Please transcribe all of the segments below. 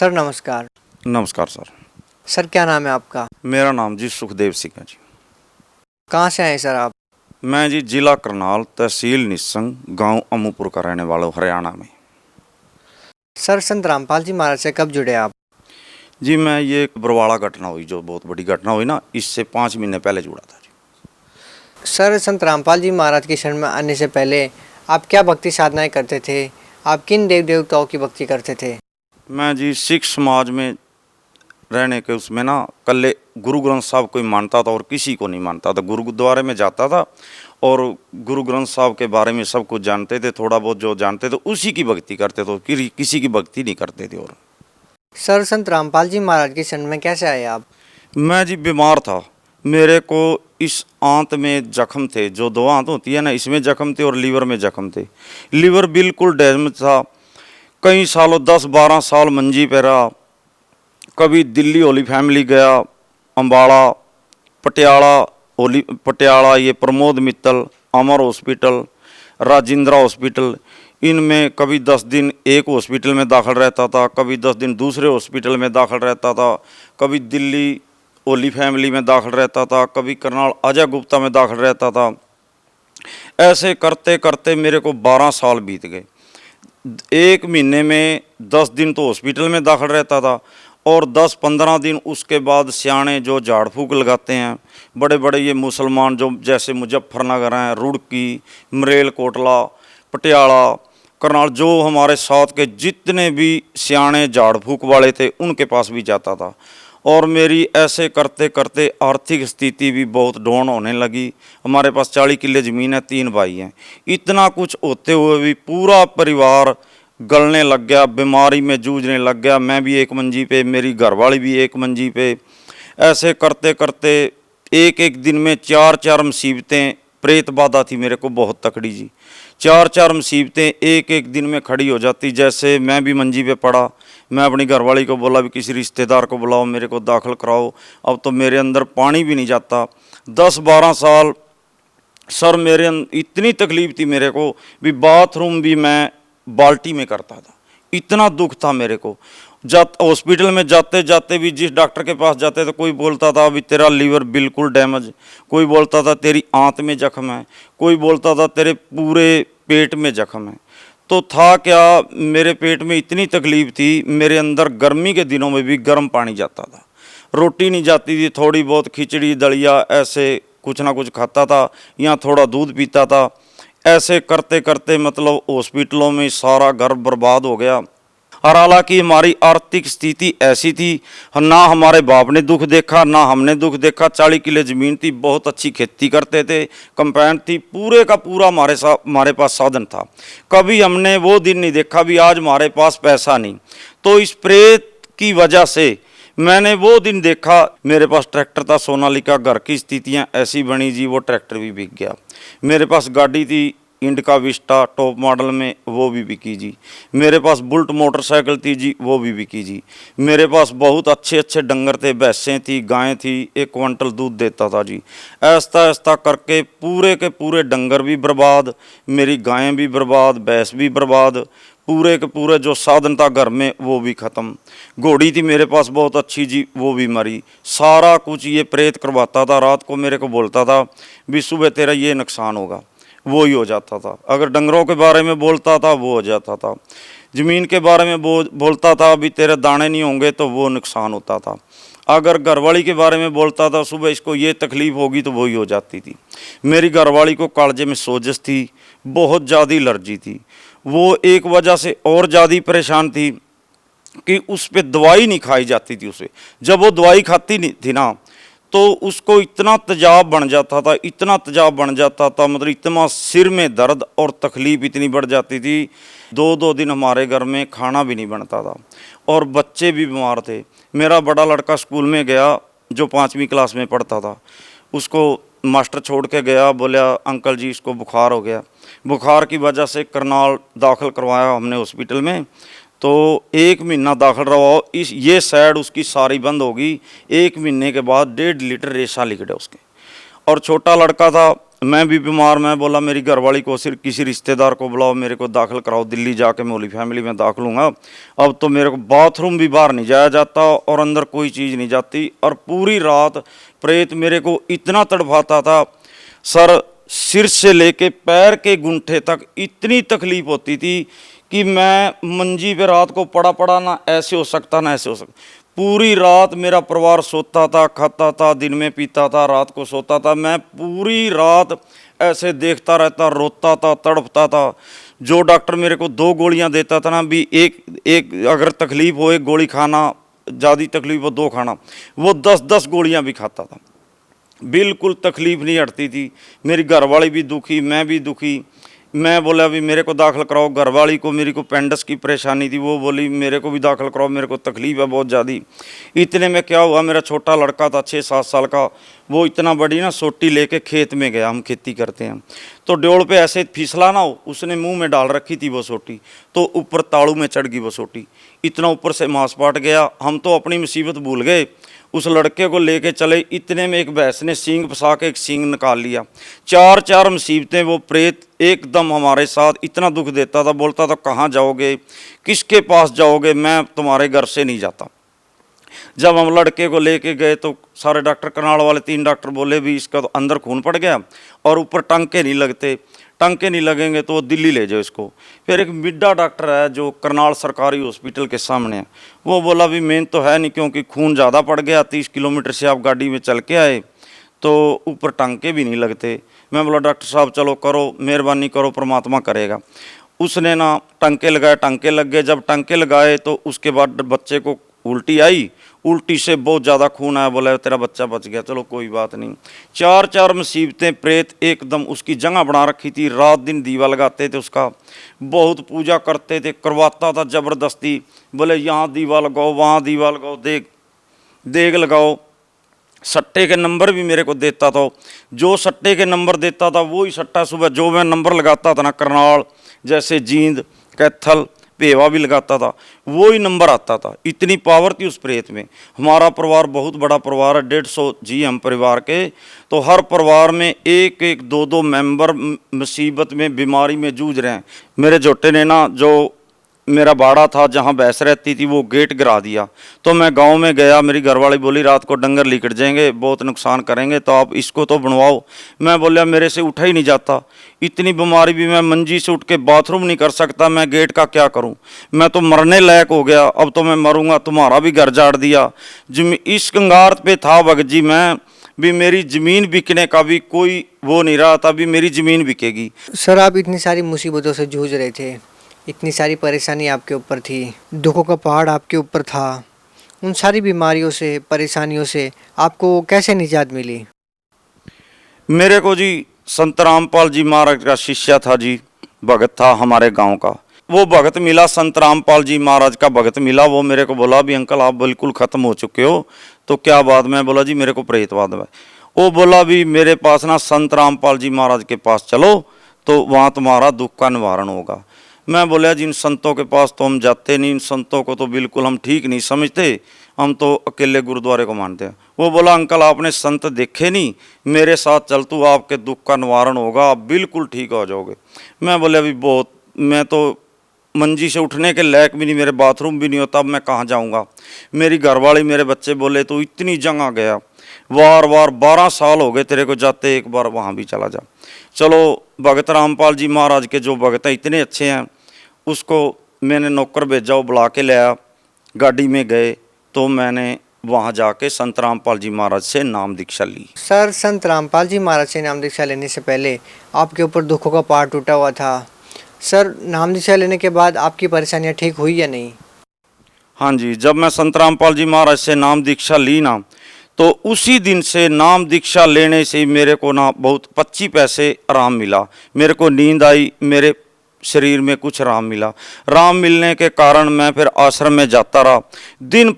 Sir नमस्कार। नमस्कार sir. Sir क्या नाम है आपका? मेरा नाम जी सुखदेव सिंह है जी। कहाँ से आए सर आप? मैं जी जिला करनाल, तहसील निस्संग, गांव अमूपुर का रहने वाला हूँ, हरियाणा में। सर संत रामपाल जी महाराज से कब जुड़े आप? जी मैं ये बरवाड़ा घटना हुई, जो बहुत बड़ी घटना हुई ना, इससे 5 महीने पहले जुड़ा था जी। सर संत रामपाल जी महाराज के शरण में आने से पहले आप क्या भक्ति साधनाएं करते थे? आप किन देव देवताओं की भक्ति करते थे? मैं जी सिख समाज में रहने के उसमें ना कल्ले गुरु ग्रंथ साहब को ही मानता था और किसी को नहीं मानता था। गुरुद्वारे में जाता था और गुरु ग्रंथ साहब के बारे में सब कुछ जानते थे, थोड़ा बहुत जो जानते थे उसी की भक्ति करते थे, किसी की भक्ति नहीं करते थे। और सर संत रामपाल जी महाराज के शरण में कैसे आए आप? मैं जी बीमार था, मेरे को इस आंत में जख्म थे, जो 2 आंत होती है ना, इसमें जख्म थे और लीवर में जख्म थे। लीवर बिल्कुल डैमेज था। कई सालों 10-12 साल मंजी पे रहा। कभी दिल्ली होली फैमिली गया, अम्बाड़ा, पटियाला ये प्रमोद मित्तल, अमर हॉस्पिटल, राजेंद्रा हॉस्पिटल, इनमें कभी 10 दिन एक हॉस्पिटल में दाखिल रहता था, कभी 10 दिन दूसरे हॉस्पिटल में दाखिल रहता था, कभी दिल्ली ओली फैमिली में दाखिल रहता था, कभी करनाल अजय गुप्ता में दाखिल रहता था। ऐसे करते करते मेरे को 12 साल बीत गए। 1 महीने में 10 दिन तो हॉस्पिटल में दाखिल रहता था और 10-15 दिन उसके बाद सियाने जो झाड़ फूक लगाते हैं, बड़े बड़े ये मुसलमान जो जैसे मुजफ्फरनगर हैं, रुड़की, मरेल कोटला, पटियाला, करनाल, जो हमारे साथ के जितने भी सियाने झाड़ फूक वाले थे उनके पास भी जाता था। और मेरी ऐसे करते करते आर्थिक स्थिति भी बहुत डाउन होने लगी। हमारे पास 40 किले ज़मीन है, 3 भाई हैं। इतना कुछ होते हुए भी पूरा परिवार गलने लग गया, बीमारी में जूझने लग गया। मैं भी एक मंजी पे, मेरी घरवाली भी एक मंजी पे। ऐसे करते करते एक एक दिन में 4-4 मुसीबतें, प्रेत बाधा थी मेरे को बहुत तकड़ी जी। 4-4 मुसीबतें एक एक दिन में खड़ी हो जाती। जैसे मैं भी मंजी पे पड़ा, मैं अपनी घरवाली को बोला भी किसी रिश्तेदार को बुलाओ, मेरे को दाखिल कराओ। अब तो मेरे अंदर पानी भी नहीं जाता। 10-12 साल सर मेरे इतनी तकलीफ़ थी मेरे को भी, बाथरूम भी मैं बाल्टी में करता था, इतना दुख था मेरे को। हॉस्पिटल में जाते जाते भी जिस डॉक्टर के पास जाते थे, कोई बोलता था अभी तेरा लीवर बिल्कुल डैमेज, कोई बोलता था तेरी आंत में जख्म है, कोई बोलता था तेरे पूरे पेट में जख्म है। तो था क्या, मेरे पेट में इतनी तकलीफ़ थी, मेरे अंदर गर्मी के दिनों में भी गर्म पानी जाता था, रोटी नहीं जाती थी, थोड़ी बहुत खिचड़ी दलिया ऐसे कुछ ना कुछ खाता था या थोड़ा दूध पीता था। ऐसे करते करते मतलब हॉस्पिटलों में सारा घर बर्बाद हो गया। और हालांकि हमारी आर्थिक स्थिति ऐसी थी, ना हमारे बाप ने दुख देखा ना हमने दुख देखा। 40 किले ज़मीन थी, बहुत अच्छी खेती करते थे, कंपाउंड थी, पूरे का पूरा हमारे पास साधन था। कभी हमने वो दिन नहीं देखा भी आज हमारे पास पैसा नहीं। तो इस प्रेत की वजह से मैंने वो दिन देखा। मेरे पास ट्रैक्टर था सोनालिका, घर की स्थितियाँ ऐसी बनी जी, वो ट्रैक्टर भी बिक गया। मेरे पास गाड़ी थी इंडिका विस्टा टॉप मॉडल में, वो भी बिकी जी। मेरे पास बुल्ट मोटरसाइकिल थी जी, वो भी बिकी जी। मेरे पास बहुत अच्छे अच्छे डंगर थे, भैंसें थी, गायें थी, 1 क्विंटल दूध देता था जी। ऐसा ऐसा करके पूरे के पूरे डंगर भी बर्बाद, मेरी गायें भी बर्बाद, भैंस भी बर्बाद, पूरे के पूरे जो साधन था घर में वो भी ख़त्म। घोड़ी थी मेरे पास बहुत अच्छी जी, वो भी मरी। सारा कुछ ये प्रेत करवाता था। रात को मेरे को बोलता था भी सुबह तेरा ये नुकसान होगा, वो ही हो जाता था। अगर डंगरों के बारे में बोलता था वो हो जाता था। ज़मीन के बारे में बोलता था अभी तेरे दाने नहीं होंगे, तो वो नुकसान होता था। अगर घरवाली के बारे में बोलता था सुबह इसको ये तकलीफ़ होगी, तो वही हो जाती थी। मेरी घरवाली को कालजे में सोजश थी, बहुत ज़्यादा एलर्जी थी। वो एक वजह से और ज़्यादा परेशान थी कि उस पर दवाई नहीं खाई जाती थी उसे। जब वो दवाई खाती नहीं थी ना, तो उसको इतना तेजाब बन जाता था, इतना तेजाब बन जाता था, मतलब इतना सिर में दर्द और तकलीफ़ इतनी बढ़ जाती थी। 2-2 दिन हमारे घर में खाना भी नहीं बनता था और बच्चे भी बीमार थे। मेरा बड़ा लड़का स्कूल में गया जो 5वीं क्लास में पढ़ता था, उसको मास्टर छोड़ के गया, बोला अंकल जी इसको बुखार हो गया। बुखार की वजह से करनाल दाखिल करवाया हमने हॉस्पिटल में। तो 1 महीना दाखिल रहा, ये साइड उसकी सारी बंद होगी। 1 महीने के बाद 1.5 लीटर रेशा लिखड़े उसके, और छोटा लड़का था, मैं भी बीमार। मैं बोला मेरी घरवाली को सिर्फ किसी रिश्तेदार को बुलाओ, मेरे को दाखिल कराओ दिल्ली, जाके मैं होली फैमिली में दाखिल हूँगा। अब तो मेरे को बाथरूम भी बाहर नहीं जाया जाता और अंदर कोई चीज़ नहीं जाती। और पूरी रात प्रेत मेरे को इतना तड़पाता था सर, सिर से लेके पैर के गुंठे तक इतनी तकलीफ होती थी कि मैं मंजी पे रात को पड़ा पड़ा ना ऐसे हो सकता ना ऐसे हो सकता। पूरी रात मेरा परिवार सोता था, खाता था, दिन में पीता था, रात को सोता था। मैं पूरी रात ऐसे देखता रहता, रोता था, तड़पता था। जो डॉक्टर मेरे को 2 गोलियां देता था ना, भी एक अगर तकलीफ हो 1 गोली खाना, ज़्यादा तकलीफ हो 2 खाना, वो 10-10 गोलियां भी खाता था। बिल्कुल तकलीफ नहीं हटती थी। मेरी घरवाली भी दुखी, मैं भी दुखी। मैं बोला अभी मेरे को दाखिल कराओ। घरवाली को मेरी को पेंडस की परेशानी थी, वो बोली मेरे को भी दाखिल कराओ, मेरे को तकलीफ है बहुत ज़्यादा। इतने में क्या हुआ, मेरा छोटा लड़का था 6-7 साल का, वो इतना बड़ी ना सोटी लेके खेत में गया, हम खेती करते हैं, तो ड्योड़ पे ऐसे फिसला ना हो, उसने मुंह में डाल रखी थी वो सोटी, तो ऊपर ताड़ू में चढ़ गई वो सोटी, इतना ऊपर से मांस पाट गया। हम तो अपनी मुसीबत भूल गए, उस लड़के को लेके चले। इतने में एक भैंस ने सींग फंसा के एक सींग निकाल लिया। 4 मुसीबतें। वो प्रेत एकदम हमारे साथ इतना दुख देता था, बोलता था कहाँ जाओगे, किसके पास जाओगे, मैं तुम्हारे घर से नहीं जाता। जब हम लड़के को लेके गए तो सारे डॉक्टर, करनाल वाले 3 डॉक्टर बोले भी इसका तो अंदर खून पड़ गया और ऊपर टांके नहीं लगते, टांके नहीं लगेंगे तो दिल्ली ले जाओ इसको। फिर एक मिड्डा डॉक्टर है जो करनाल सरकारी हॉस्पिटल के सामने है, वो बोला भी मेन तो है नहीं, क्योंकि खून ज़्यादा पड़ गया, 30 किलोमीटर से आप गाड़ी में चल के आए तो ऊपर टांके भी नहीं लगते। मैं बोला डॉक्टर साहब चलो करो, मेहरबानी करो, परमात्मा करेगा। उसने ना टांके लगाए, टांके लग गए। जब टांके लगाए तो उसके बाद बच्चे को उल्टी आई, उल्टी से बहुत ज़्यादा खून आया। बोला तेरा बच्चा बच गया, चलो कोई बात नहीं। 4 मुसीबतें। प्रेत एकदम उसकी जगह बना रखी थी, रात दिन दीवा लगाते थे उसका, बहुत पूजा करते थे, करवाता था ज़बरदस्ती। बोले यहाँ दीवा लगाओ, वहाँ दीवा लगाओ, देग लगाओ। सट्टे के नंबर भी मेरे को देता था, जो सट्टे के नंबर देता था वो ही सट्टा सुबह जो मैं नंबर लगाता था ना, करनाल जैसे जींद, कैथल, पेवा भी लगाता था, वो ही नंबर आता था। इतनी पावर थी उस प्रेत में। हमारा परिवार बहुत बड़ा परिवार है, 150 जी हम परिवार के, तो हर परिवार में 1-1, 2-2 मेंबर मुसीबत में, बीमारी में जूझ रहे हैं। मेरे जोटे ने ना, जो मेरा बाड़ा था जहाँ भैंस रहती थी, वो गेट गिरा दिया। तो मैं गांव में गया, मेरी घरवाली बोली रात को डंगर लिकट जाएंगे, बहुत नुकसान करेंगे, तो आप इसको तो बनवाओ। मैं बोलिया मेरे से उठा ही नहीं जाता, इतनी बीमारी भी, मैं मंजी से उठ के बाथरूम नहीं कर सकता, मैं गेट का क्या करूं, मैं तो मरने लायक हो गया, अब तो मैं मरूंगा, तुम्हारा भी घर जाड़ दिया। इस कंगार पे था भगत जी, मैं भी मेरी ज़मीन बिकने का भी कोई वो नहीं रहा था, भी मेरी ज़मीन बिकेगी। सर आप इतनी सारी मुसीबतों से जूझ रहे थे, इतनी सारी परेशानी आपके ऊपर थी, दुखों का पहाड़ आपके ऊपर था, उन सारी बीमारियों से, परेशानियों से आपको कैसे निजात मिली? मेरे को जी संत रामपाल जी महाराज का शिष्य था जी, भगत था हमारे गांव का, वो भगत मिला, संत रामपाल जी महाराज का भगत मिला। वो मेरे को बोला भी अंकल आप बिल्कुल ख़त्म हो चुके हो, तो क्या बात? मैं बोला जी मेरे को प्रेतवाद है। वो बोला भी मेरे पास ना संत रामपाल जी महाराज के पास चलो, तो वहाँ तुम्हारा दुख का निवारण होगा। मैं बोला जिन संतों के पास तो हम जाते नहीं, इन संतों को तो बिल्कुल हम ठीक नहीं समझते, हम तो अकेले गुरुद्वारे को मानते हैं। वो बोला अंकल आपने संत देखे नहीं, मेरे साथ चल तू, आपके दुख का निवारण होगा, आप बिल्कुल ठीक हो जाओगे। मैं बोले अभी बहुत, मैं तो मंजी से उठने के लायक भी नहीं, मेरे बाथरूम भी नहीं होता, अब मैं कहाँ जाऊँगा। मेरी घरवाली, मेरे बच्चे बोले तो इतनी जगह गया, वार 12 साल हो गए तेरे को जाते, एक बार वहाँ भी चला जा। चलो भगत रामपाल जी महाराज के जो भगत हैं इतने अच्छे हैं, उसको मैंने नौकर भेजा, वो बुला के लाया, गाड़ी में गए, तो मैंने वहाँ जाके संत रामपाल जी महाराज से नाम दीक्षा ली। सर संत रामपाल जी महाराज से नाम दीक्षा लेने से पहले आपके ऊपर दुखों का पहाड़ टूटा हुआ था। सर नाम दीक्षा लेने के बाद आपकी परेशानियाँ ठीक हुई या नहीं? हाँ जी, जब मैं संत रामपाल जी महाराज से नाम दीक्षा ली ना, तो उसी दिन से नाम दीक्षा लेने से मेरे को ना बहुत 25 पैसे आराम मिला, मेरे को नींद आई, मेरे शरीर में कुछ आराम मिला। आराम मिलने के कारण मैं फिर आश्रम में जाता रहा। दिन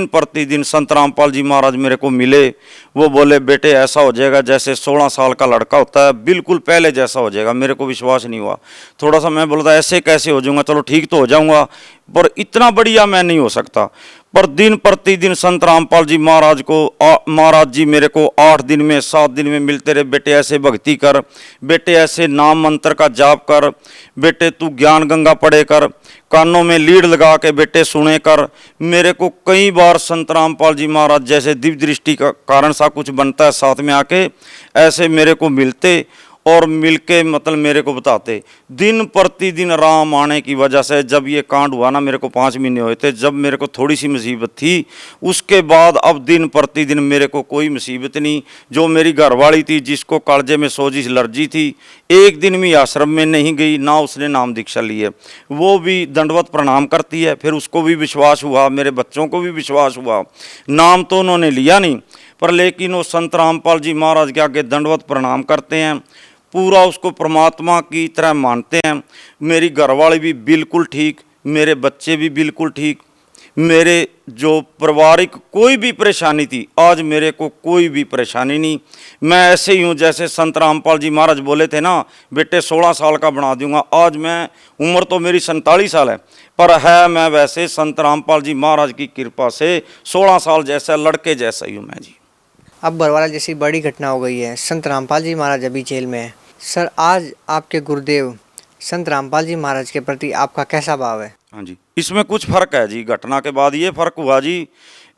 प्रतिदिन संत रामपाल जी महाराज मेरे को मिले, वो बोले बेटे ऐसा हो जाएगा जैसे 16 साल का लड़का होता है, बिल्कुल पहले जैसा हो जाएगा। मेरे को विश्वास नहीं हुआ, थोड़ा सा मैं बोलता ऐसे कैसे हो जाऊंगा, चलो ठीक तो हो जाऊंगा, पर इतना बढ़िया मैं नहीं हो सकता। पर दिन प्रतिदिन संत रामपाल जी महाराज को महाराज जी मेरे को 8 दिन में 7 दिन में मिलते रहे, बेटे ऐसे भक्ति कर, बेटे ऐसे नाम मंत्र का जाप कर, बेटे तू ज्ञान गंगा पढ़े कर, कानों में लीड लगा के बेटे सुने कर। मेरे को कई बार संत रामपाल जी महाराज जैसे दिव्य दृष्टि का कारण सा कुछ बनता है साथ में आके, ऐसे मेरे को मिलते और मिलके मतलब मेरे को बताते। दिन प्रतिदिन राम आने की वजह से जब ये कांड हुआ ना, मेरे को 5 महीने हुए थे, जब मेरे को थोड़ी सी मुसीबत थी, उसके बाद अब दिन प्रतिदिन मेरे को कोई मुसीबत नहीं। जो मेरी घरवाली थी जिसको कालजे में सोजिश एलर्जी थी, एक दिन भी आश्रम में नहीं गई, ना उसने नाम दीक्षा ली है, वो भी दंडवत प्रणाम करती है। फिर उसको भी विश्वास हुआ, मेरे बच्चों को भी विश्वास हुआ, नाम तो उन्होंने लिया नहीं पर लेकिन वो संत रामपाल जी महाराज के आगे दंडवत प्रणाम करते हैं, पूरा उसको परमात्मा की तरह मानते हैं। मेरी घरवाली भी बिल्कुल ठीक, मेरे बच्चे भी बिल्कुल ठीक, मेरे जो पारिवारिक कोई भी परेशानी थी, आज मेरे को कोई भी परेशानी नहीं। मैं ऐसे ही हूँ जैसे संत रामपाल जी महाराज बोले थे ना, बेटे 16 साल का बना दूंगा। आज मैं उम्र तो मेरी 47 साल है, पर है मैं वैसे संत रामपाल जी महाराज की कृपा से 16 साल जैसा लड़के जैसा ही हूँ मैं जी। अब बरवाला जैसी बड़ी घटना हो गई है, संत रामपाल जी महाराज अभी जेल में है। सर, आज आपके गुरुदेव संत रामपाल जी महाराज के प्रति आपका कैसा भाव है? हाँ जी, इसमें कुछ फर्क है जी। घटना के बाद ये फर्क हुआ जी,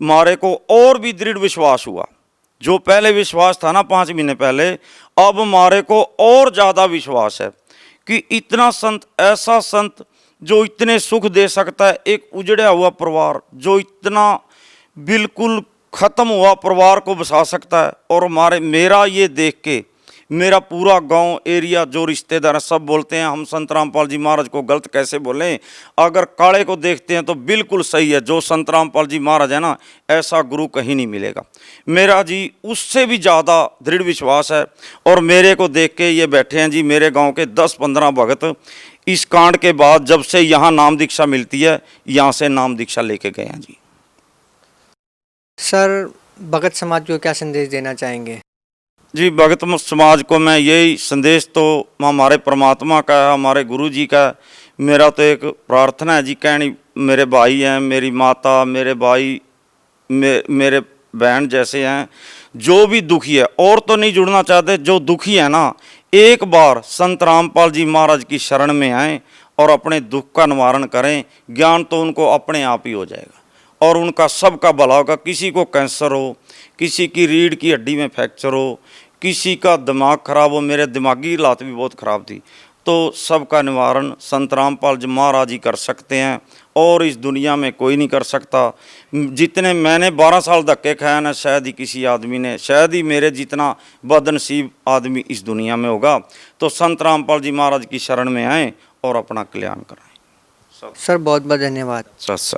मारे को और भी दृढ़ विश्वास हुआ। जो पहले विश्वास था ना 5 महीने पहले, अब मारे को और ज़्यादा विश्वास है कि इतना संत, ऐसा संत जो इतने सुख दे सकता है। एक उजड़ा हुआ परिवार जो इतना बिल्कुल ख़त्म हुआ परिवार को बसा सकता है। और मेरा ये देख के मेरा पूरा गांव एरिया जो रिश्तेदार हैं सब बोलते हैं हम संत रामपाल जी महाराज को गलत कैसे बोलें। अगर काले को देखते हैं तो बिल्कुल सही है, जो संत रामपाल जी महाराज है ना, ऐसा गुरु कहीं नहीं मिलेगा। मेरा जी उससे भी ज़्यादा दृढ़ विश्वास है। और मेरे को देख के ये बैठे हैं जी मेरे गाँव के 10-15 भगत, इस कांड के बाद जब से यहाँ नाम दीक्षा मिलती है, यहाँ से नाम दीक्षा लेके गए हैं जी। सर, भगत समाज को क्या संदेश देना चाहेंगे? जी, भगत समाज को मैं यही संदेश तो हमारे परमात्मा का है, हमारे गुरु जी का। मेरा तो एक प्रार्थना है जी, कहनी मेरे भाई हैं, मेरी माता, मेरे भाई, मेरे बहन जैसे हैं, जो भी दुखी है, और तो नहीं जुड़ना चाहते, जो दुखी है ना, एक बार संत रामपाल जी महाराज की शरण में आएँ और अपने दुख का निवारण करें। ज्ञान तो उनको अपने आप ही हो जाएगा और उनका सबका भला होगा। किसी को कैंसर हो, किसी की रीढ़ की हड्डी में फ्रैक्चर हो, किसी का दिमाग खराब हो, मेरे दिमागी हालत भी बहुत ख़राब थी, तो सबका निवारण संत रामपाल जी महाराज ही कर सकते हैं और इस दुनिया में कोई नहीं कर सकता। जितने मैंने 12 साल धक्के खाया ना, शायद ही किसी आदमी ने, शायद ही मेरे जितना बदनसीब आदमी इस दुनिया में होगा। तो संत रामपाल जी महाराज की शरण में आएँ और अपना कल्याण कराएँ। सर, बहुत बहुत धन्यवाद। सच।